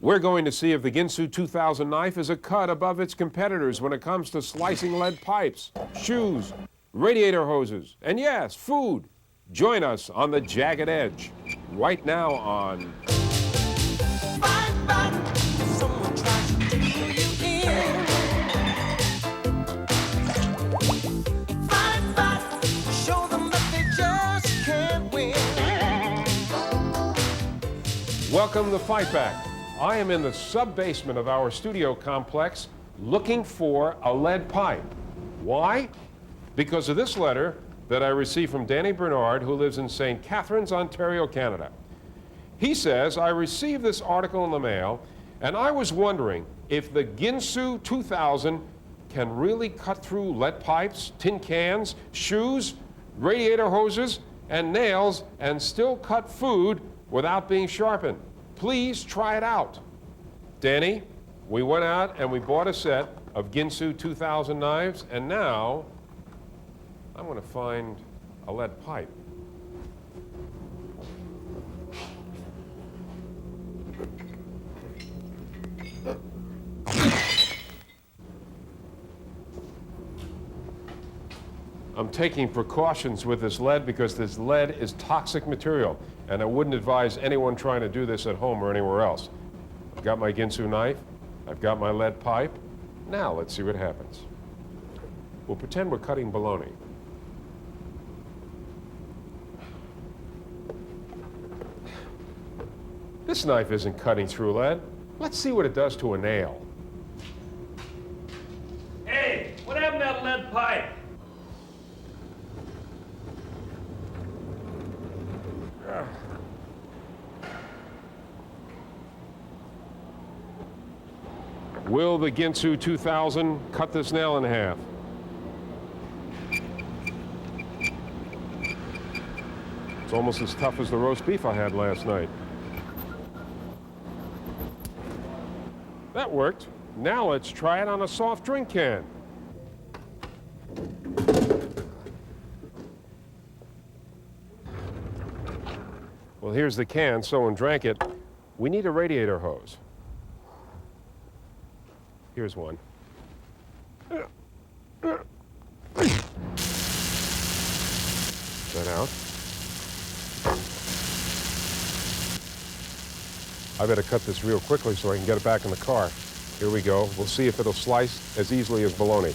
We're going to see if the Ginsu 2000 knife is a cut above its competitors when it comes to slicing lead pipes, shoes, radiator hoses, and yes, food. Join us on the Jagged Edge right now on... Someone tries to do you in. Fight, show them that they just can't win. Welcome to Fight Back. I am in the sub-basement of our studio complex looking for a lead pipe. Why? Because of this letter that I received from Danny Bernard, who lives in St. Catharines, Ontario, Canada. He says, I received this article in the mail, and I was wondering if the Ginsu 2000 can really cut through lead pipes, tin cans, shoes, radiator hoses, and nails, and still cut food without being sharpened. Please try it out. Danny, we went out and we bought a set of Ginsu 2000 knives, and now I'm going to find a lead pipe. I'm taking precautions with this lead because this lead is toxic material, and I wouldn't advise anyone trying to do this at home or anywhere else. I've got my Ginsu knife, I've got my lead pipe. Now let's see what happens. We'll pretend we're cutting bologna. This knife isn't cutting through lead. Let's see what it does to a nail. Hey, what happened to that lead pipe? Will the Ginsu 2000 cut this nail in half? It's almost as tough as the roast beef I had last night. That worked. Now let's try it on a soft drink can. Well, here's the can. Someone drank it. We need a radiator hose. Here's one. That out. I better cut this real quickly so I can get it back in the car. Here we go. We'll see if it'll slice as easily as bologna.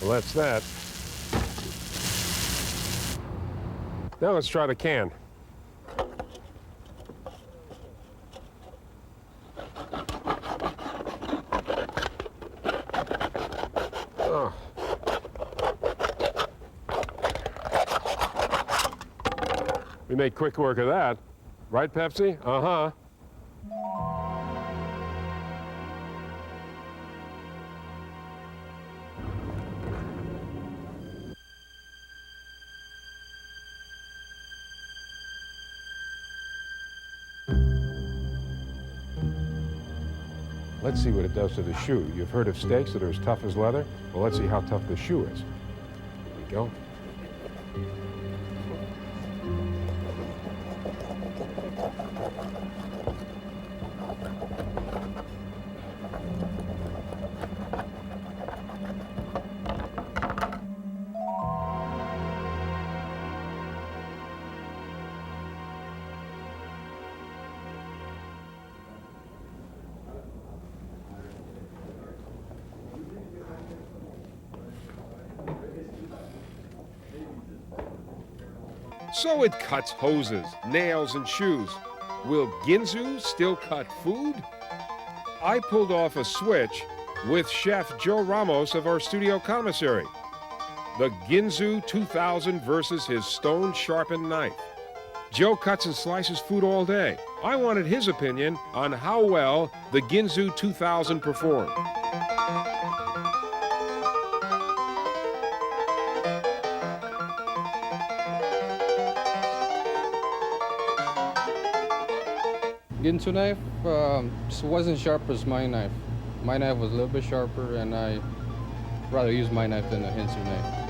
Well, that's that. Now let's try the can. Oh. We made quick work of that. Right, Pepsi? Uh-huh. Let's see what it does to the shoe. You've heard of steaks that are as tough as leather? Well, let's see how tough the shoe is. Here we go. So it cuts hoses, nails, and shoes. Will Ginsu still cut food? I pulled off a switch with Chef Joe Ramos of our studio commissary. The Ginsu 2000 versus his stone-sharpened knife. Joe cuts and slices food all day. I wanted his opinion on how well the Ginsu 2000 performed. Ginsu knife wasn't sharp as my knife. My knife was a little bit sharper, and I rather use my knife than a Ginsu knife.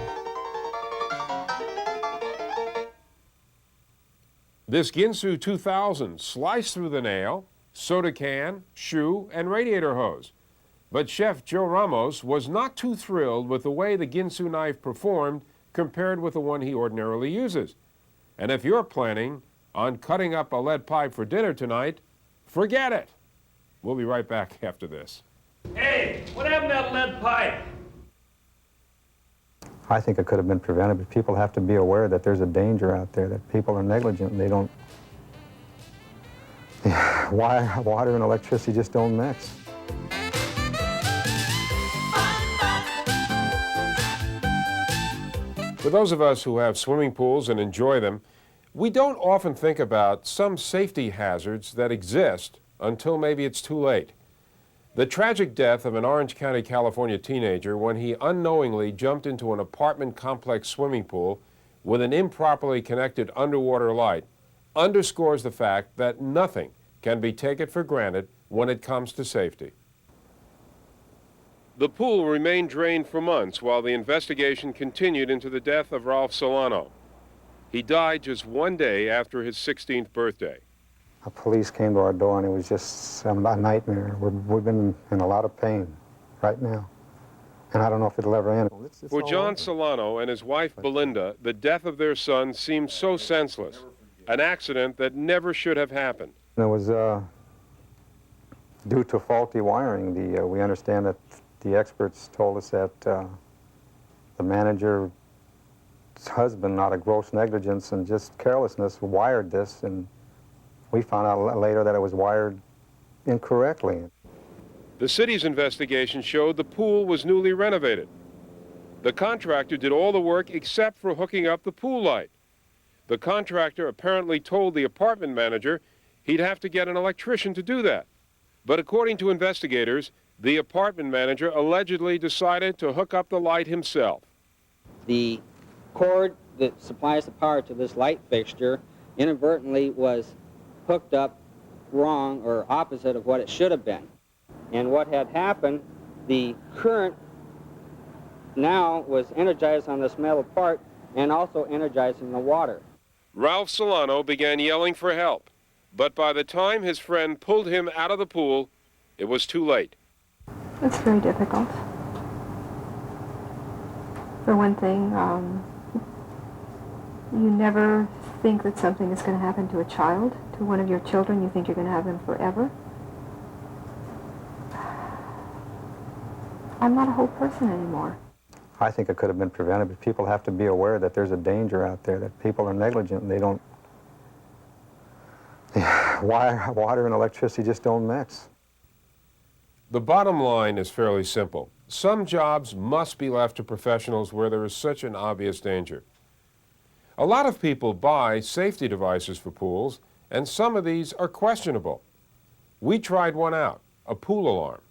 This Ginsu 2000 sliced through the nail, soda can, shoe, and radiator hose. But Chef Joe Ramos was not too thrilled with the way the Ginsu knife performed compared with the one he ordinarily uses. And if you're planning on cutting up a lead pipe for dinner tonight, forget it. We'll be right back after this. Hey, what happened to that lead pipe? I think it could have been prevented, but people have to be aware that there's a danger out there, that people are negligent and they don't... Water and electricity just don't mix. For those of us who have swimming pools and enjoy them, we don't often think about some safety hazards that exist until maybe it's too late. The tragic death of an Orange County, California teenager when he unknowingly jumped into an apartment complex swimming pool with an improperly connected underwater light underscores the fact that nothing can be taken for granted when it comes to safety. The pool remained drained for months while the investigation continued into the death of Ralph Solano. He died just one day after his 16th birthday. The police came to our door and it was just a nightmare. We've been in a lot of pain right now. And I don't know if it'll ever end. For John Solano and his wife Belinda, the death of their son seemed so senseless, an accident that never should have happened. It was due to faulty wiring. We understand that the experts told us that the manager's husband, out of gross negligence and just carelessness, wired this, and we found out later that it was wired incorrectly. The city's investigation showed the pool was newly renovated. The contractor did all the work except for hooking up the pool light. The contractor apparently told the apartment manager he'd have to get an electrician to do that. But according to investigators, the apartment manager allegedly decided to hook up the light himself. The cord that supplies the power to this light fixture inadvertently was hooked up wrong or opposite of what it should have been. And what had happened, the current now was energized on this metal part and also energizing the water. Ralph Solano began yelling for help, but by the time his friend pulled him out of the pool, it was too late. It's very difficult. For one thing, you never think that something is going to happen to a child, to one of your children. You think you're going to have them forever. I'm not a whole person anymore. I think it could have been prevented, but people have to be aware that there's a danger out there, that people are negligent and they don't... Water and electricity just don't mix. The bottom line is fairly simple. Some jobs must be left to professionals where there is such an obvious danger. A lot of people buy safety devices for pools, and some of these are questionable. We tried one out, a pool alarm.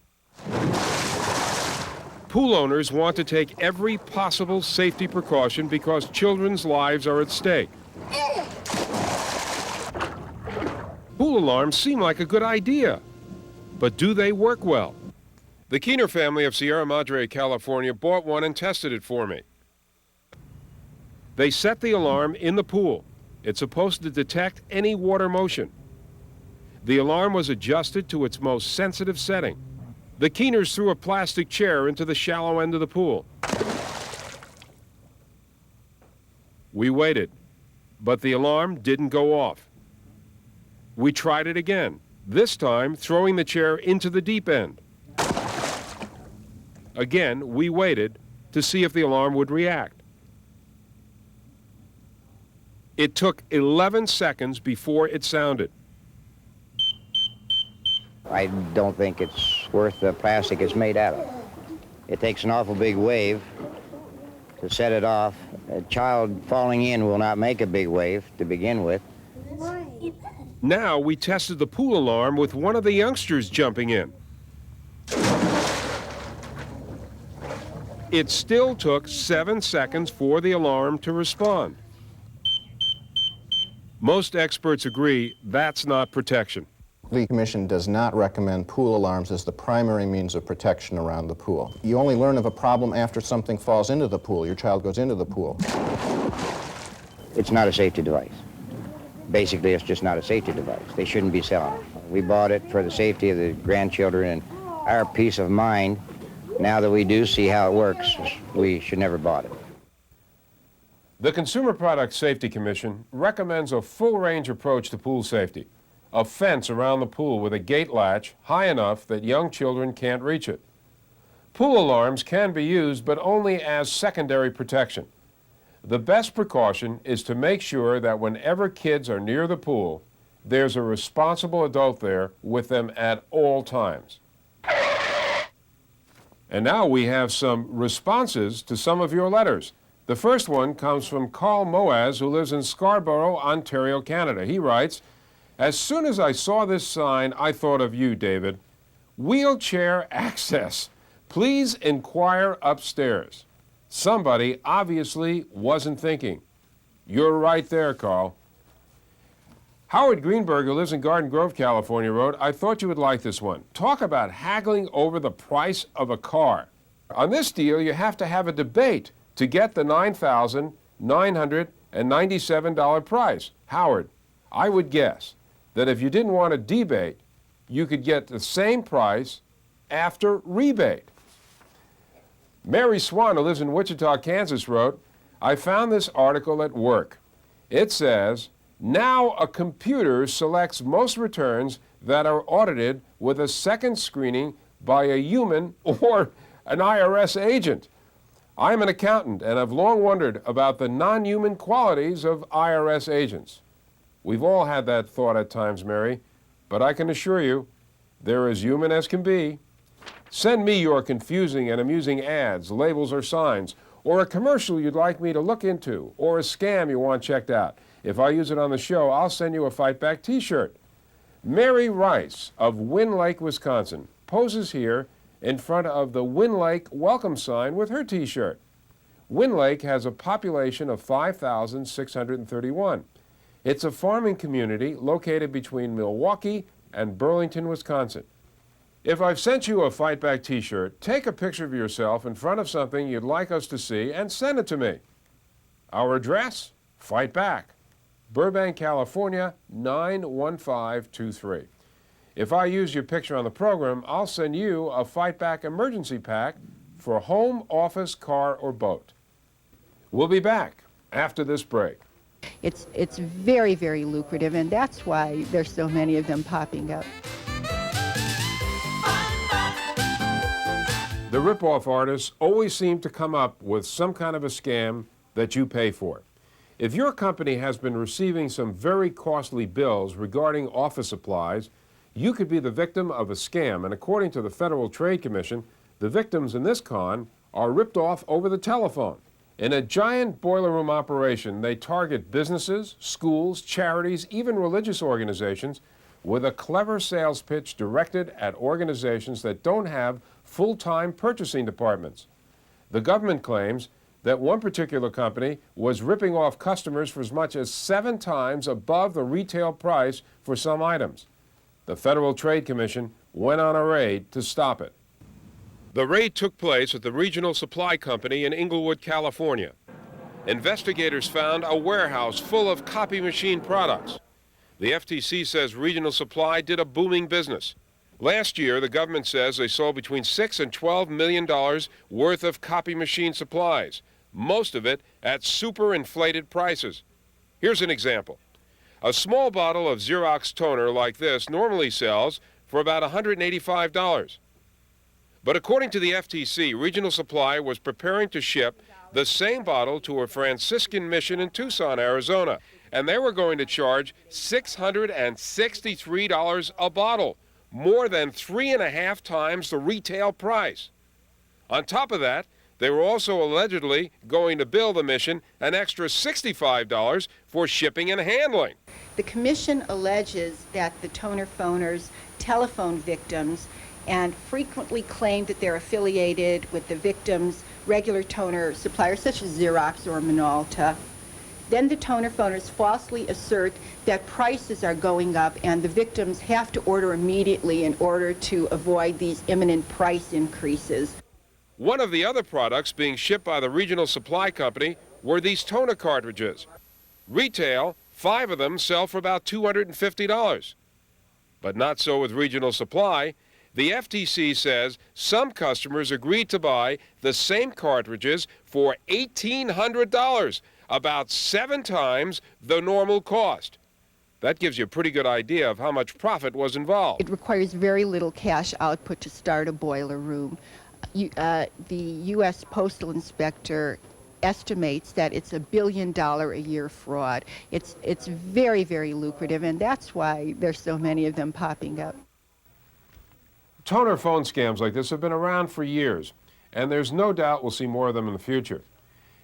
Pool owners want to take every possible safety precaution because children's lives are at stake. Pool alarms seem like a good idea, but do they work well? The Keener family of Sierra Madre, California bought one and tested it for me. They set the alarm in the pool. It's supposed to detect any water motion. The alarm was adjusted to its most sensitive setting. The Keeners threw a plastic chair into the shallow end of the pool. We waited, but the alarm didn't go off. We tried it again, this time throwing the chair into the deep end. Again, we waited to see if the alarm would react. It took 11 seconds before it sounded. I don't think it's worth the plastic it's made out of. It takes an awful big wave to set it off. A child falling in will not make a big wave to begin with. Now we tested the pool alarm with one of the youngsters jumping in. It still took 7 seconds for the alarm to respond. Most experts agree that's not protection. The Commission does not recommend pool alarms as the primary means of protection around the pool. You only learn of a problem after something falls into the pool, your child goes into the pool. It's not a safety device. Basically, it's just not a safety device. They shouldn't be selling it. We bought it for the safety of the grandchildren and our peace of mind. Now that we do see how it works, we should never bought it. The Consumer Product Safety Commission recommends a full-range approach to pool safety. A fence around the pool with a gate latch high enough that young children can't reach it. Pool alarms can be used, but only as secondary protection. The best precaution is to make sure that whenever kids are near the pool, there's a responsible adult there with them at all times. And now we have some responses to some of your letters. The first one comes from Carl Moaz, who lives in Scarborough, Ontario, Canada. He writes, "As soon as I saw this sign, I thought of you, David. Wheelchair access. Please inquire upstairs." Somebody obviously wasn't thinking. You're right there, Carl. Howard Greenberg, who lives in Garden Grove, California, wrote, "I thought you would like this one. Talk about haggling over the price of a car. On this deal, you have to have a debate to get the $9,997 price. Howard, I would guess that if you didn't want a debate, you could get the same price after rebate." Mary Swan, who lives in Wichita, Kansas, wrote, "I found this article at work. It says, now a computer selects most returns that are audited with a second screening by a human or an IRS agent. I'm an accountant and have long wondered about the non-human qualities of IRS agents." We've all had that thought at times, Mary, but I can assure you, they're as human as can be. Send me your confusing and amusing ads, labels, or signs, or a commercial you'd like me to look into, or a scam you want checked out. If I use it on the show, I'll send you a Fight Back t-shirt. Mary Rice of Wind Lake, Wisconsin, poses here in front of the Wind Lake welcome sign with her t-shirt. Wind Lake has a population of 5,631. It's a farming community located between Milwaukee and Burlington, Wisconsin. If I've sent you a Fight Back t-shirt, take a picture of yourself in front of something you'd like us to see and send it to me. Our address, Fight Back, Burbank, California, 91523. If I use your picture on the program, I'll send you a Fight Back emergency pack for home, office, car, or boat. We'll be back after this break. It's very, very lucrative, and that's why there's so many of them popping up. The rip-off artists always seem to come up with some kind of a scam that you pay for. If your company has been receiving some very costly bills regarding office supplies, you could be the victim of a scam, and according to the Federal Trade Commission, the victims in this con are ripped off over the telephone. In a giant boiler room operation, they target businesses, schools, charities, even religious organizations with a clever sales pitch directed at organizations that don't have full-time purchasing departments. The government claims that one particular company was ripping off customers for as much as 7 times above the retail price for some items. The Federal Trade Commission went on a raid to stop it. The raid took place at the Regional Supply Company in Inglewood, California. Investigators found a warehouse full of copy machine products. The FTC says Regional Supply did a booming business. Last year, the government says they sold between $6 and $12 million worth of copy machine supplies, most of it at super inflated prices. Here's an example. A small bottle of Xerox toner like this normally sells for about $185. But according to the FTC, Regional Supply was preparing to ship the same bottle to a Franciscan mission in Tucson, Arizona, and they were going to charge $663 a bottle, more than 3.5 times the retail price. On top of that, they were also allegedly going to bill the mission an extra $65 for shipping and handling. The commission alleges that the toner phoners telephone victims and frequently claim that they're affiliated with the victims' regular toner suppliers such as Xerox or Minolta. Then the toner phoners falsely assert that prices are going up and the victims have to order immediately in order to avoid these imminent price increases. One of the other products being shipped by the regional supply company were these toner cartridges. Retail, 5 of them sell for about $250. But not so with regional supply. The FTC says some customers agreed to buy the same cartridges for $1,800, about 7 times the normal cost. That gives you a pretty good idea of how much profit was involved. It requires very little cash output to start a boiler room. The U.S. Postal Inspector estimates that it's $1 billion a year fraud. It's very, very lucrative, and that's why there's so many of them popping up. Toner phone scams like this have been around for years, and there's no doubt we'll see more of them in the future.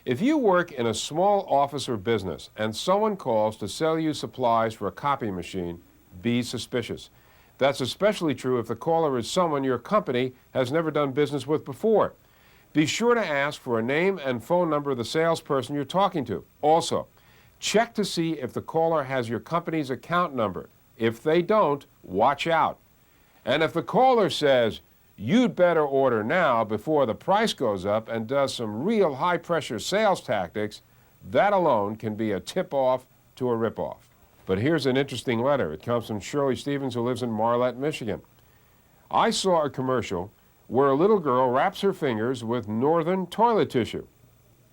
If you work in a small office or business and someone calls to sell you supplies for a copy machine, be suspicious. That's especially true if the caller is someone your company has never done business with before. Be sure to ask for a name and phone number of the salesperson you're talking to. Also, check to see if the caller has your company's account number. If they don't, watch out. And if the caller says, "You'd better order now before the price goes up," and does some real high-pressure sales tactics, that alone can be a tip-off to a rip-off. But here's an interesting letter. It comes from Shirley Stevens, who lives in Marlette, Michigan. I saw a commercial where a little girl wraps her fingers with Northern toilet tissue,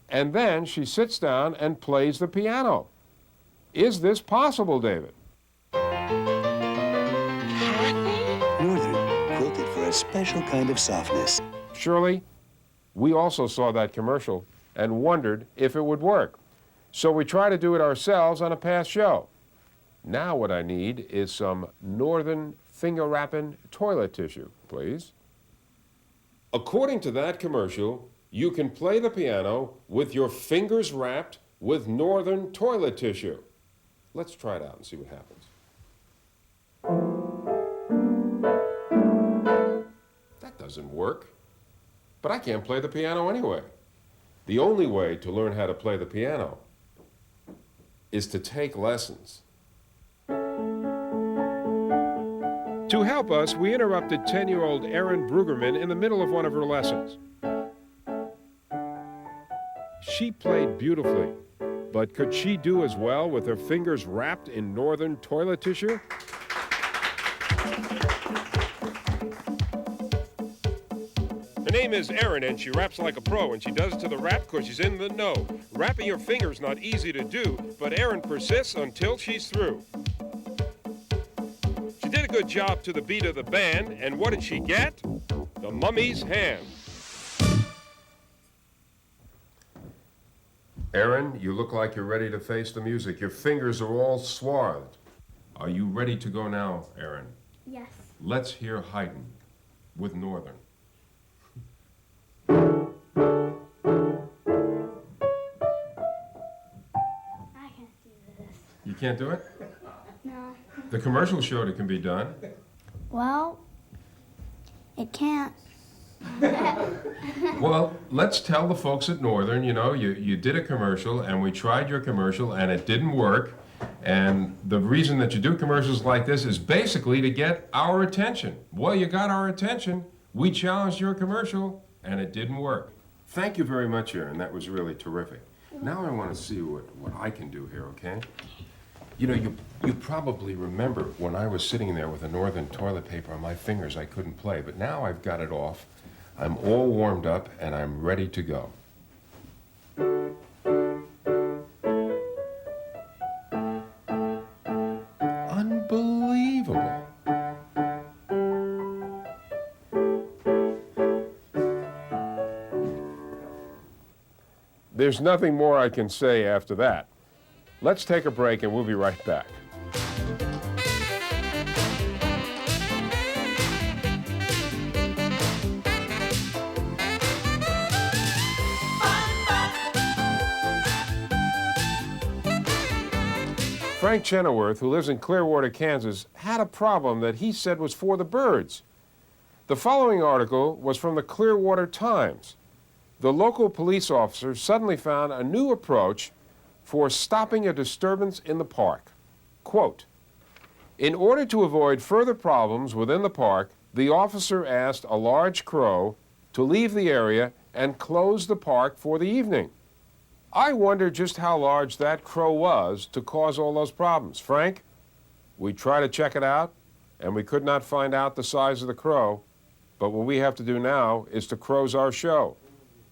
and then she sits down and plays the piano. Is this possible, David? Northern, quilted for a special kind of softness. Shirley, we also saw that commercial and wondered if it would work. So we tried to do it ourselves on a past show. Now what I need is some Northern finger-wrapping toilet tissue, please. According to that commercial, you can play the piano with your fingers wrapped with Northern toilet tissue. Let's try it out and see what happens. That doesn't work. But I can't play the piano anyway. The only way to learn how to play the piano is to take lessons. To help us, we interrupted 10-year-old Erin Brueggerman in the middle of one of her lessons. She played beautifully, but could she do as well with her fingers wrapped in Northern toilet tissue? Her name is Erin, and she raps like a pro, and she does it to the rap because she's in the know. Wrapping your fingers not easy to do, but Erin persists until she's through. She did a good job to the beat of the band, and what did she get? The mummy's hand. Erin, you look like you're ready to face the music. Your fingers are all swathed. Are you ready to go now, Erin? Yes. Let's hear Haydn with Northern. I can't do this. You can't do it? No. The commercial showed it can be done. Well, it can't. Well, let's tell the folks at Northern, you know, you did a commercial, and we tried your commercial, and it didn't work. And the reason that you do commercials like this is basically to get our attention. Well, you got our attention. We challenged your commercial, and it didn't work. Thank you very much, Erin. That was really terrific. Now I want to see what I can do here, okay? You know, you probably remember when I was sitting there with a Northern toilet paper on my fingers, I couldn't play. But now I've got it off. I'm all warmed up, and I'm ready to go. Unbelievable. There's nothing more I can say after that. Let's take a break, and we'll be right back. Frank Chenoweth, who lives in Clearwater, Kansas, had a problem that he said was for the birds. The following article was from the Clearwater Times. The local police officer suddenly found a new approach for stopping a disturbance in the park. Quote, in order to avoid further problems within the park, the officer asked a large crow to leave the area and close the park for the evening. I wonder just how large that crow was to cause all those problems. Frank, we tried to check it out, and we could not find out the size of the crow, but what we have to do now is to close our show.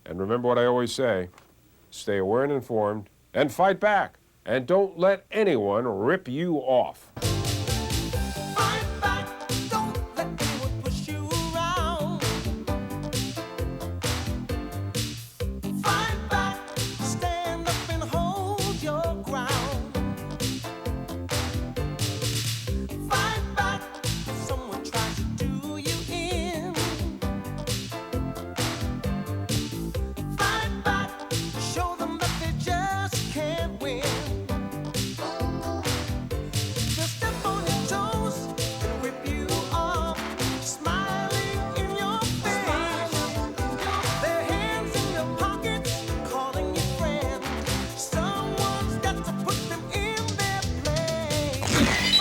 And remember what I always say, stay aware and informed, and fight back, and don't let anyone rip you off. Fight back, don't let anyone push you around. Fight back, stand up and hold your ground. Fight back, if someone tries to do you in. Fight back, show them that they just can't win. They'll step on your toes and rip you off, smiling in your face. Their hands in your pockets, calling you friend. Someone's got to put them in their place.